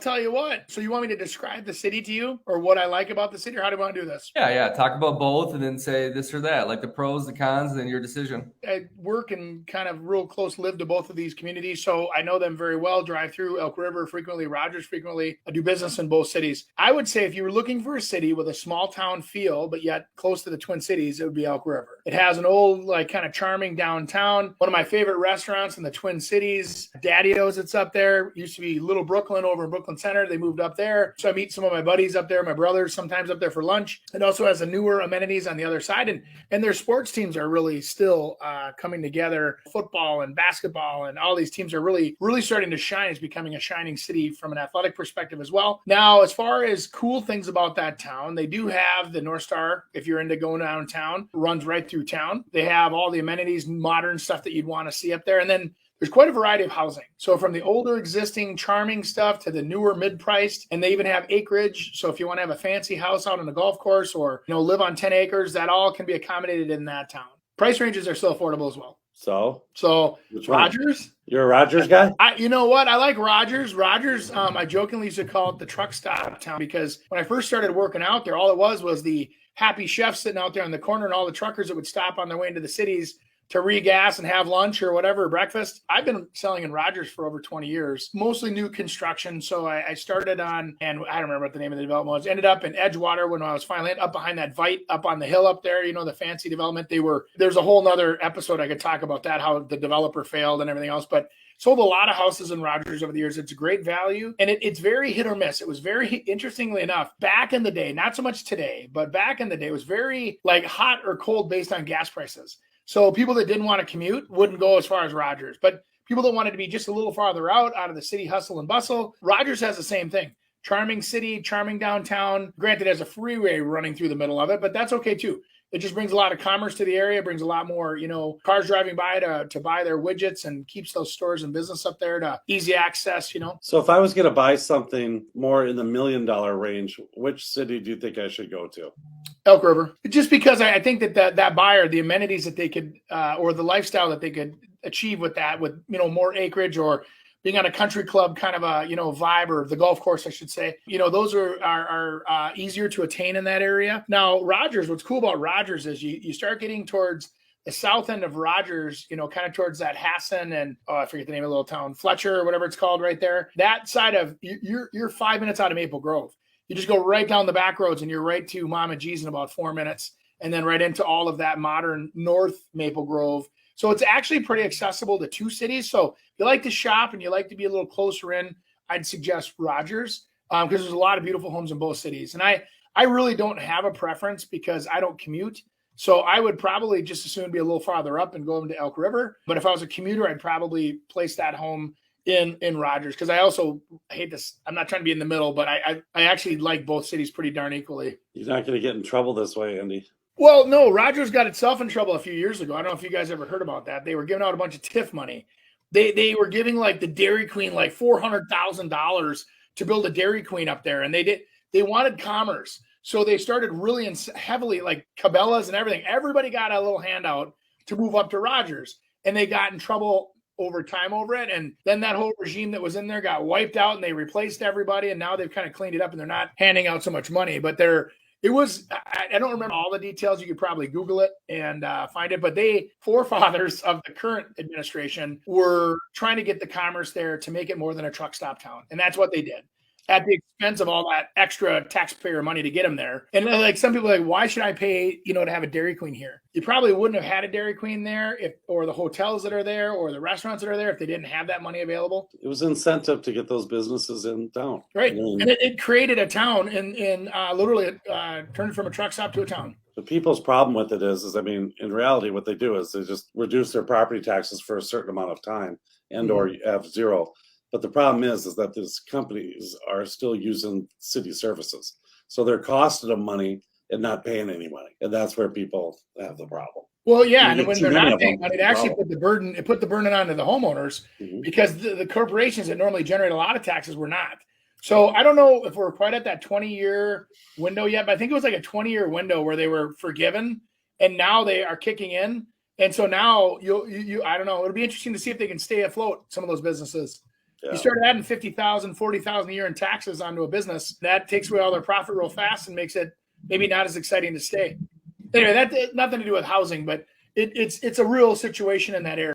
tell you what. So you want me to describe the city to you or what I like about the city, or how do you want to do this? Yeah. Talk about both and then say this or that, like the pros, the cons, and then your decision. I work and kind of real close live to both of these communities, so I know them very well. Drive through Elk River frequently, Rogers frequently. I do business in both cities. I would say if you were looking for a city with a small town feel, but yet close to the Twin Cities, it would be Elk River. It has an old, like, kind of charming downtown. One of my favorite restaurants in the Twin Cities, Daddy-O's, it's up there. It used to be Little Brooklyn over in Brooklyn Center. They moved up there. So I meet some of my buddies up there, my brothers sometimes up there for lunch. It also has a newer amenities on the other side. And their sports teams are really still coming together. Football and basketball and all these teams are really, really starting to shine. It's becoming a shining city from an athletic perspective as well. Now, as far as cool things about that town, they do have the North Star, if you're into going downtown, runs right through town. They have all the amenities, modern stuff that you'd want to see up there. And then there's quite a variety of housing. So from the older existing charming stuff to the newer mid-priced, and they even have acreage. So if you want to have a fancy house out on a golf course or, live on 10 acres, that all can be accommodated in that town. Price ranges are still affordable as well. So Rogers? You're a Rogers guy? You know what? I like Rogers. Rogers, I jokingly used to call it the truck stop town because when I first started working out there, all it was the happy chef sitting out there in the corner and all the truckers that would stop on their way into the cities to regas and have lunch or whatever, breakfast. I've been selling in Rogers for over 20 years, mostly new construction. So I started on, and I don't remember what the name of the development was, ended up in Edgewater when I was finally up behind that Vite up on the hill up there, the fancy development. There's a whole nother episode I could talk about that, how the developer failed and everything else, but sold a lot of houses in Rogers over the years. It's a great value, and it's very hit or miss. It was very, interestingly enough, back in the day, not so much today, but back in the day, it was very like hot or cold based on gas prices. So people that didn't want to commute wouldn't go as far as Rogers, but people that wanted to be just a little farther out of the city hustle and bustle, Rogers has the same thing. Charming city, charming downtown. Granted, there's a freeway running through the middle of it, but that's okay too. It just brings a lot of commerce to the area, brings a lot more, cars driving by to buy their widgets and keeps those stores and business up there to easy access, So if I was going to buy something more in the $1 million range, which city do you think I should go to? Elk River. Just because I think that buyer, the amenities that they could, or the lifestyle that they could achieve with that, with, more acreage or being on a country club kind of a, vibe, or the golf course, I should say, those are easier to attain in that area. Now, Rogers, what's cool about Rogers is you start getting towards the south end of Rogers, kind of towards that Hassan and, I forget the name of the little town, Fletcher or whatever it's called right there. That side of, you're 5 minutes out of Maple Grove. You just go right down the back roads and you're right to Mama G's in about 4 minutes, and then right into all of that modern North Maple Grove. So it's actually pretty accessible to two cities. So if you like to shop and you like to be a little closer in, I'd suggest Rogers because there's a lot of beautiful homes in both cities. And I really don't have a preference because I don't commute. So I would probably just as soon be a little farther up and go into Elk River. But if I was a commuter, I'd probably place that home in Rogers because I also hate this. I'm not trying to be in the middle, but I actually like both cities pretty darn equally. You're not going to get in trouble this way, Andy. Well, no, Rogers got itself in trouble a few years ago. I don't know if you guys ever heard about that. They were giving out a bunch of TIF money. They were giving like the Dairy Queen like $400,000 to build a Dairy Queen up there, and they wanted commerce, so they started really heavily like Cabela's and everything. Everybody got a little handout to move up to Rogers, and they got in trouble over time over it. And then that whole regime that was in there got wiped out, and they replaced everybody, and now they've kind of cleaned it up, and they're not handing out so much money, but I don't remember all the details. You could probably Google it and find it. But forefathers of the current administration were trying to get the commerce there to make it more than a truck stop town. And that's what they did at the expense of all that extra taxpayer money to get them there. And like some people are like, why should I pay, to have a Dairy Queen here? You probably wouldn't have had a Dairy Queen there or the hotels that are there or the restaurants that are there if they didn't have that money available. It was incentive to get those businesses in town. Right. And it created a town and literally turned it from a truck stop to a town. The people's problem with it is in reality, what they do is they just reduce their property taxes for a certain amount of time and or have zero. But the problem is that these companies are still using city services. So they're costing them money and not paying any money. And that's where people have the problem. Well, yeah, and when they're not paying money, it actually put the burden onto the homeowners because the corporations that normally generate a lot of taxes were not. So I don't know if we're quite at that 20-year window yet, but I think it was like a 20-year window where they were forgiven, and now they are kicking in. And so now I don't know. It'll be interesting to see if they can stay afloat, some of those businesses. Yeah. You start adding 50,000, 40,000 a year in taxes onto a business, that takes away all their profit real fast and makes it maybe not as exciting to stay. Anyway, that nothing to do with housing, but it's a real situation in that area.